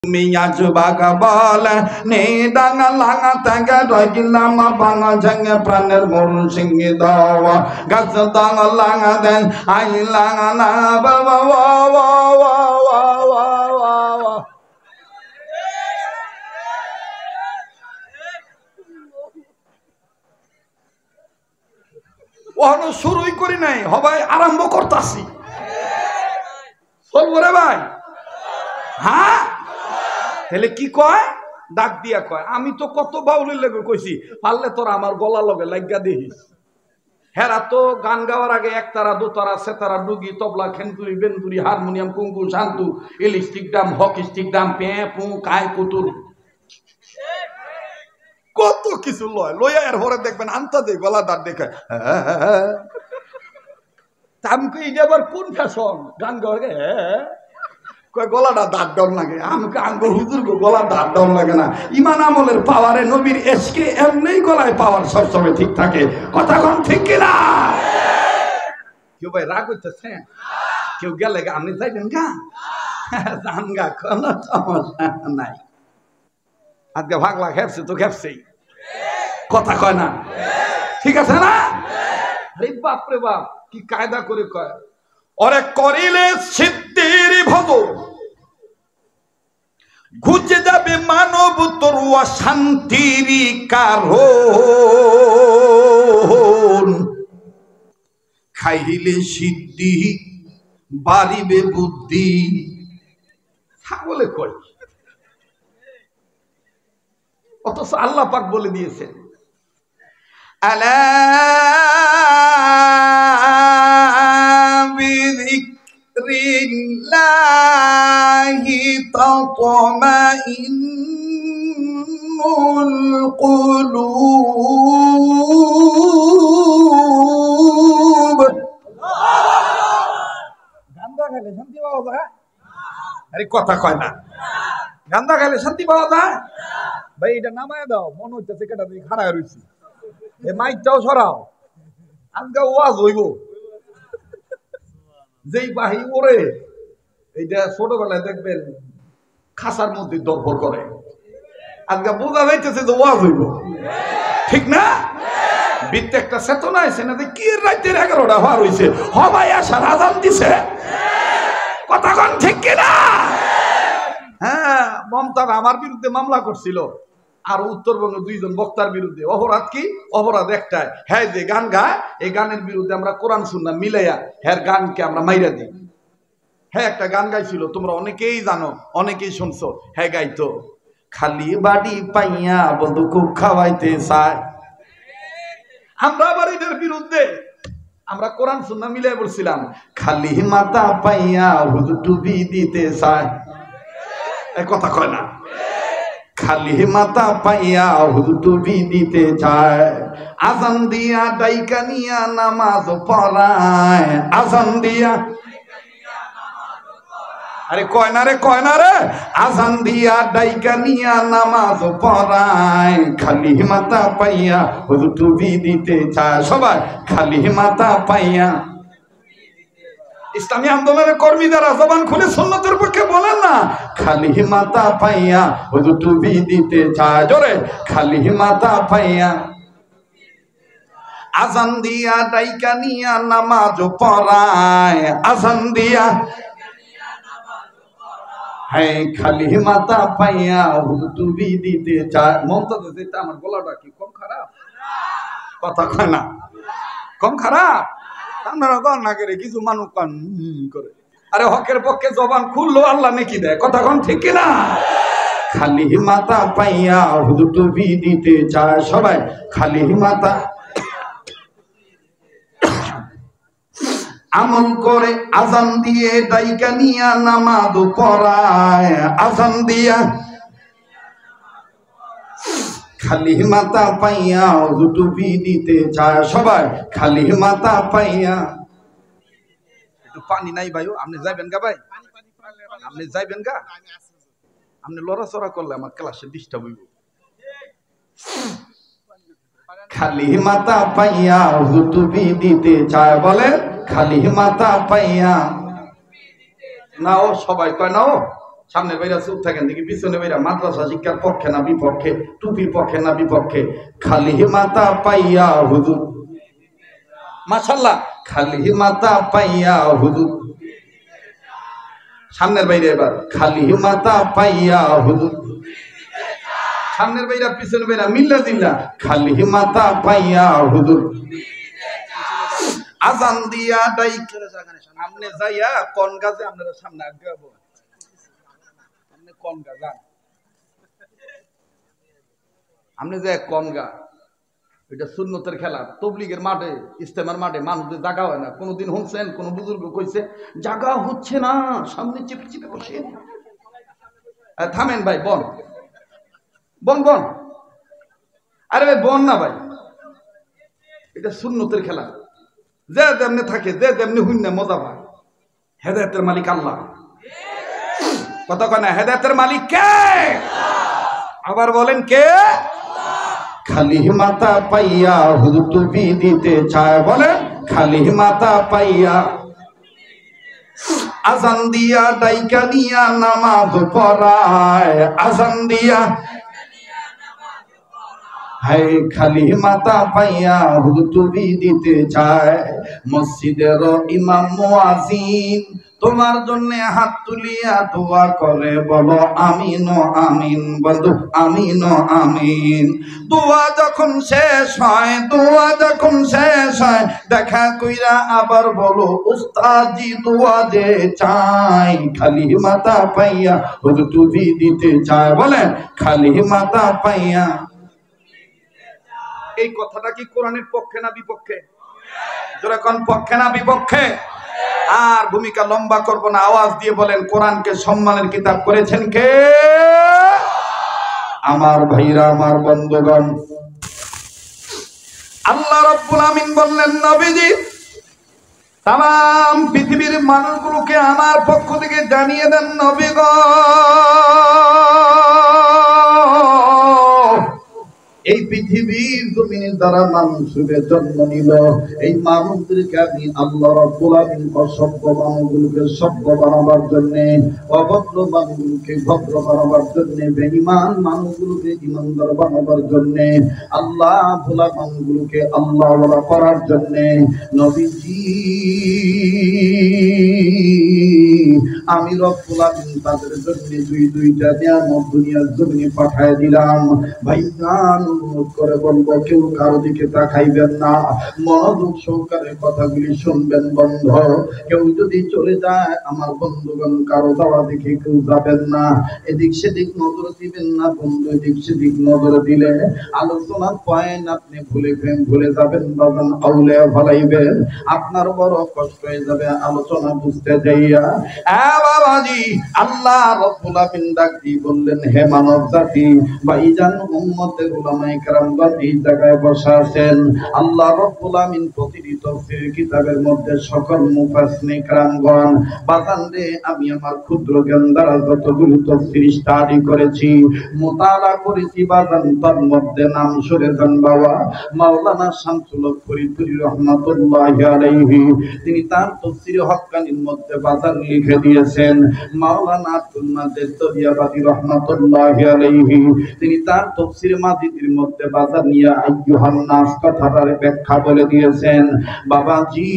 Minha chubaca bola, nem danga langa tanga doigila ma banga janga praner morun singi dawa, gasa danga langa den ai langa na ba wa wa wa wa wa wa. ওহনো শুরুই করি নাই হবাই আরম্ভ করতাছি বলবো রে ভাই হ্যাঁ তাহলে কি কয় ডাক দিয়া কয় আমি তো কত বাউলের লেগে কইছি পারলে তোরা আমার গলা লগে লাগিয়া দেখিস হেরা তো গান গাওয়ার আগে একতারা দোতারা সেতারা ডুগি তবলা খেন্তুরি বেন্দুরি harmonium কুঙ্কু Shantu ইলিস্টিক Dam hockey stick Dam pay পু কায় কুতুর কত কিছু লয় লইয়া এর পরে দেখবেন আনতা দে গলা দাঁত দেখে তামকে এটা আবার কোন ফ্যাশন গান গাওয়ার আগে কয় গলাটা দাঁত ডাউন লাগে আমাকে আঙ্গ হুজুর গলা দাঁত ডাউন লাগে না ইমান আমলের পাওয়ারে নবীর এসকে এমনি গলায় পাওয়ার সবসময় ঠিক থাকে কথা কোন ঠিক কিনা কেউ ভাই রাগ হইতেছে কেউ গেলে আপনি যাইবেন গা জান গা কোনো সমস্যা নাই আজকে ভাগলা খেপছে তো খেপছেই কথা কয় না ঠিক আছে না আরে বাপ রে বাপ কি কায়দা করে কয় ওরে করিলে সিদ্ধির ভব ঘুচে যাবে মানব তোর শান্তির কারণ খাইলে সিদ্ধি বাড়িবে বুদ্ধি বলে কয় অথচ আল্লাহ পাক বলে দিয়েছেন আলা বিযিকরিল্লাহি তাতমাইন্নুল কুলুব গান্দা খাইলে শান্তি পাওয়া যায় আরে কথা কয় না গান্দা খাইলে শান্তি পাওয়া যায় ভাই এটা নামায় দাও মনে হচ্ছে কেটা তুমি খাড়া রয়েছি এই মাইকটাও সরাও আজকে ওয়াজ হইব যেই বাহি ওরে এইটা ছোটবেলায় দেখবেন খাসার মধ্যে দরপর করে আজকে বোঝা যাইতেছে যে ওয়াজ হইব ঠিক না বৃত্তে একটা চেতনা আছে না যে কি রাতের 11টা হওয়ার হয়েছে হবাই আসার আজান দিছে কথা কোন ঠিক কিনা হ্যাঁ মমতার আমার বিরুদ্ধে মামলা করছিল আর উত্তরবঙ্গ দুইজন বক্তার বিরুদ্ধে অপরাধ কি অপরাধ একটাই হ্যাঁ যে গান গায় এই গানের বিরুদ্ধে আমরা কোরআন সুন্নাহ মিলাইয়া হ্যাঁ গানকে আমরা মাইরা দিই হ্যাঁ একটা গান গাইছিল তোমরা অনেকেই জানো অনেকেই শুনছো হ্যাঁ গাইতো খালি বাড়ি পাইয়া বন্ধু খুব খাওয়াইতে চায় আমরা আবার এদের বিরুদ্ধে আমরা কোরআন সুন্নাহ মিলাই বলছিলাম খালি মাথা পাইয়া হুজুর টুপি দিতে চায় এই কথা কয় না খালি মাথা পাইয়া হুজুর টুপি দিতে চায় আজান দিয়া ডাইকা নিয়া নামাজ পড়ায় আজান দিয়া আরে কয় না রে আজান দিয়া ডাইকা নিয়া নামাজ পড়ায় খালি মাথা পাইয়া হুজুর টুপি দিতে চায় সবাই খালি মাথা পাইয়া ইসলামী আন্দোলনের কর্মী যারা জবান খুলে সুন্নতের পক্ষে বলেন না খালি মাথা পাইয়া হুজুর টুপি দিতে চায় জোরে খালি মাথা পাইয়া আজান দিয়া ডাইকা নিয়া নামাজ পড়ায় আজান দিয়া হ্যাঁ খালি মাথা পাইয়া হুজুর টুপি দিতে চায় মমতা যেটা আমার গলাটা কি কম খারাপ কথা কয় না কম খারাপ আপনারা কন না করে কিছু মানুষ কন করে আরে হকের পক্ষে জবান খুললো আল্লাহ নাকি দেয় কথা কন ঠিক কিনা খালি মাথা পাইয়া হুজুর টুপি দিতে চায় সবাই খালি মাথা আমল করে আজান দিয়ে ডাইকা নিয়া নামাজ পড়ায় আজান দিয়া খালি মাথা পাইয়া হুজুর টুপি দিতে চায় সবাই খালি মাথা পাইয়া একটু পানি নাই ভাই আপনি যাইবেন গা ভাই আপনি যাইবেন গা আপনি লড়াচড়া করলে আমার ক্লাসে ডিস্টার্ব হইব খালি মাথা পাইয়া হুজুর টুপি দিতে চায় বলে খালি মাথা পাইয়া নাও সবাই কয় নাও সামনের বাইরা চুপ থাকেন দেখি, পিছনে বাইরা মাদ্রাসা শিক্ষার পক্ষে না বিপক্ষে, টুপির পক্ষে না বিপক্ষে। খালি মাথা পাইয়া হুজুর, মাশাআল্লাহ, খালি মাথা পাইয়া হুজুর। সামনের বাইরে এবার খালি মাথা পাইয়া হুজুর। সামনের বাইরা পিছনের বাইরা মিল্লা জিল্লা, খালি মাথা পাইয়া হুজুর। আজান দিয়া ডাই সামনে যাইয়া কোন গাছে আপনারা সামনে আগে যাবো, আপনি কোন গা যান, আপনি যে কোন গা, এটা সুন্নতের খেলা। তবলিগের মাঠে, ইস্তেমার মাঠে মানুষদের জাগা হয় না। কোনোদিন শুনছেন কোন বুজুর্গ কইছে জাগা হচ্ছে না, সামনে চেপে চেপে বসে? থামেন ভাই, বন বন বন, আরে ভাই বন না ভাই, এটা সুন্নতের খেলা। যে যেমনি থাকে, যে যেমনি হুইন না মজা পায়। হেদায়েতের মালিক আল্লাহ, কথা কয় না? হেদায়েতের মালিক কে? আবার বলেন কে? খালি মাথা পাইয়া হুজুর টুপি দিতে চায়, বলেন খালি মাথা পাইয়া। আজান দিয়া ডাইকা দিয়া নামাজ পড়ায়, আজান দিয়া হাই খালি মাথা পাইয়া হুজুর টুপি দিতে চায়। মসজিদের ইমাম মুয়াজ্জিন তোমার জন্য হাত তুলিয়া দোয়া করে, বলো আমিন আমিন, বন্ধু আমিন আমিন। দোয়া যখন শেষ হয়, দোয়া যখন শেষ হয়, দেখা কইরা আবার বলো উস্তাদজি দোয়া যে চাই। খালি মাথা পাইয়া হুজুর টুপি দিতে চায়, বলেন খালি মাথা পাইয়া। এই কথাটা কি কোরআনের পক্ষে না বিপক্ষে? যারা কোন পক্ষে না বিপক্ষে? আর ভূমিকা লম্বা করব না, আওয়াজ দিয়ে বলেন কোরআনকে সম্মানের কিতাব করেছেন কে? আমার ভাইরা, আমার বন্ধুগণ, আল্লাহ রাব্বুল আমিন বললেন নবীজি তাম পৃথিবীর মানুষগুলোকে আমার পক্ষ থেকে জানিয়ে দেন, নবী গো এই পৃথিবীর জমিনে যারা মানুষকে জন্ম নিল, এই মানুষদেরকে আমি আল্লাহ রাব্বুল আমিন অসভ্য মানুষগুলোকে সভ্য বানাবার জন্য, অভদ্র মানুষগুলোকে ভদ্র বানাবার জন্য, বেঈমান মানুষগুলোকে ঈমানদার বানাবার জন্য, আল্লাহ ভোলা মানুষগুলোকে আল্লাহ ওয়ালা করার জন্য নবীজি আমি রব্বুল আমিন তাদের জন্য দুইটা নিয়ামত দুনিয়ার জমিনে পাঠায় দিলাম। ভাইজান অনুরোধ করে বলবো, কেউ কারো দিকে তাকাইবেন না, মনোযোগ সহকারে কথাগুলি শুনবেন বন্ধ। কেউ যদি চলে যায় আমার বন্ধুগণ, কারো যাওয়া দিকে কেউ যাবেন না, এদিক সেদিক নজর দিবেন না বন্ধু। এদিক সেদিক নজর দিলে আলোচনার পয়েন্ট আপনি ভুলে যাবেন বাজান, আউলে ভালাইবেন, আপনার বড় কষ্ট হয়ে যাবে আলোচনা বুঝতে যাইয়া। বাবাজি আল্লাহ রাব্বুল আমিন ডাক দিয়ে বললেন, হে মানব জাতি, ভাইজান উম্মতে উলামায়ে কেরামগণ এই জায়গায় বসা আছেন। আল্লাহ রাব্বুল আমিন প্রতিটি তাফসীর কিতাবের মধ্যে সকল মুফাসসিরিন কেরামগণ বাজান রে, আমি আমার ক্ষুদ্র জ্ঞান দ্বারা যতগুলো তাফসীর স্টাডি করেছি, মুতালা করেছি বাজান, তার মধ্যে নাম শুনে যান বাবা মাওলানা শামসুল হক ফরিদপুরি রাহমাতুল্লাহি আলাইহি, তিনি তার তাফসীর হক্কানির মধ্যে বাজান লিখে দিয়েছেন। মাওলানা আব্দুল মাজিদ তরিয়াবাদী রাহমাতুল্লাহি আলাইহি, তিনি তার তাফসীর মাজিদের মধ্যে বাজার নিয়া আইয়ুহান নাস কথাটার ব্যাখ্যা বলে দিয়েছেন। বাবাজি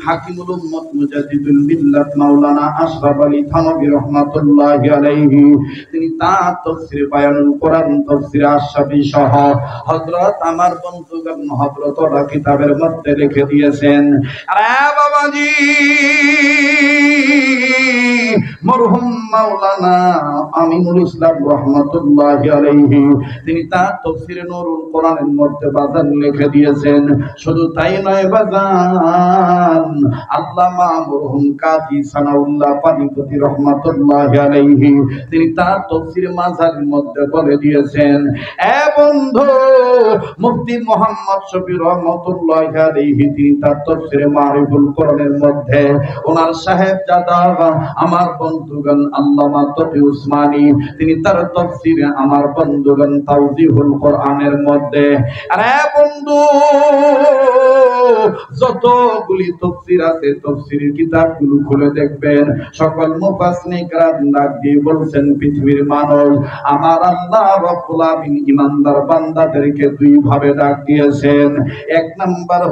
হাকিমুল উম্মত মুজাদ্দিদুল মিল্লাত মাওলানা আশরাফ আলী থানভী রাহমাতুল্লাহি আলাইহি, তিনি তার তাফসীর বায়ানুল কোরআন, তাফসীর আশ-শাফি সহ হযরত আমার বন্ধুগণ হযরত ওরা কিতাবের মধ্যে লিখে দিয়েছেন। আরে বাবাজি মরহুম মাওলানা আমিনুল ইসলাম রাহমাতুল্লাহি আলাইহি, তিনি তার তাফসীরে নূরুল কোরআনের মধ্যে বাজান লিখে দিয়েছেন। শুধু তাই নয় বাজান, আল্লামা মরহুম কাজী সানাউল্লাহ পানিপতি রাহমাতুল্লাহি আলাইহি, তিনি তার তাফসীর মাযহারের মধ্যে বলে দিয়েছেন। এ বন্ধু মুফতি মুহাম্মদ শফি রাহমাতুল্লাহি আলাইহি, তিনি তার তাফসীরে মারিফুল কোরআনের মধ্যে ওনার সাহেবজাদা আমার বন্ধুগণ আল্লামা তকি উসমানী, তিনি তার তাফসীরে আমার বন্ধুগণ তাওজিহুল কোরআনের মধ্যে। আরে বন্ধু যতগুলি তাফসীর আছে তাফসীরের কিতাবগুলো খুলে দেখবেন, সকল মুফাসসিরিন کرام ডাক দিয়ে বলছেন পৃথিবীর মানুষ আমার আল্লাহ রাব্বুল আলামিন ঈমানদার বান্দাদেরকে দুই ভাবে ডাক দিয়েছেন। এক নাম্বার